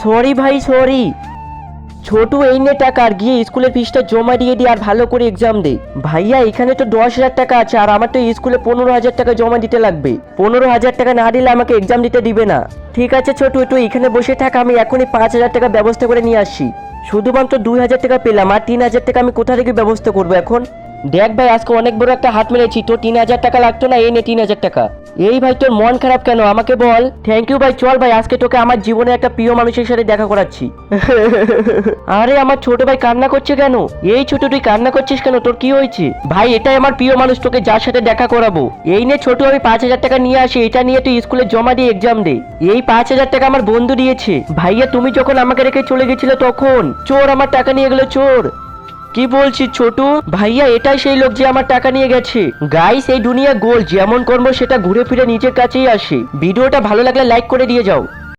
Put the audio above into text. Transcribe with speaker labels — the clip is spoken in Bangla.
Speaker 1: সরি ভাই সরি। ছোটু এই নে টাকা, আর গিয়ে স্কুলের ফিসটা জমা দিয়ে দি আর ভালো করে এক্সাম দে। ভাইয়া এখানে তো 10,000 টাকা আছে, আর আমার তো স্কুলে 15,000 টাকা জমা দিতে লাগবে। 15,000 টাকা না দিলে আমাকে এক্সাম দিতে দিবে না। ঠিক আছে ছোটু, তুই এখানে বসে থাক, আমি এখনই 5,000 টাকা ব্যবস্থা করে নিয়ে আসছি। শুধুমাত্র 2,000 টাকা পেলাম, আর 3,000 টাকা আমি কোথা থেকে ব্যবস্থা করবো এখন? দেখ ভাই, আজকে অনেক বড় একটা হাত মেরেছি, তো 3,000 টাকা লাগতো না, এই নে 3,000 টাকা। এই ভাই তোর মন খারাপ কেন আমাকে বল। থ্যাংক ইউ ভাই, চল ভাই আজকে তোকে আমার জীবনে একটা প্রিয় মানুষের সাথে দেখা করাচ্ছি। আরে আমার ছোট ভাই কান্না করছে কেন? এই ছোট তুই কান্না করছিস কেন, তোর কি হয়েছে? ভাই এটাই আমার প্রিয় মানুষ, তোকে যার সাথে দেখা করাবো। এই নে ছোট, আমি 5,000 টাকা নিয়ে আসি, এটা নিয়ে তুই স্কুলে জমা দিয়ে এক্সাম দে। এই 5,000 টাকা আমার বন্ধু দিয়েছে। ভাইয়া তুমি যখন আমাকে রেখে চলে গেছিলে তখন চোর আমার টাকা নিয়ে গেল, চোর। কি বলছিস ছোটু? ভাইয়া এটাই সেই লোক যে আমার টাকা নিয়ে গেছে। গাইস, এই দুনিয়া গোল, যেমন কর্ম সেটা ঘুরে ফিরে নিজের কাছেই আসে। ভিডিওটা ভালো লাগলে লাইক করে দিয়ে যাও।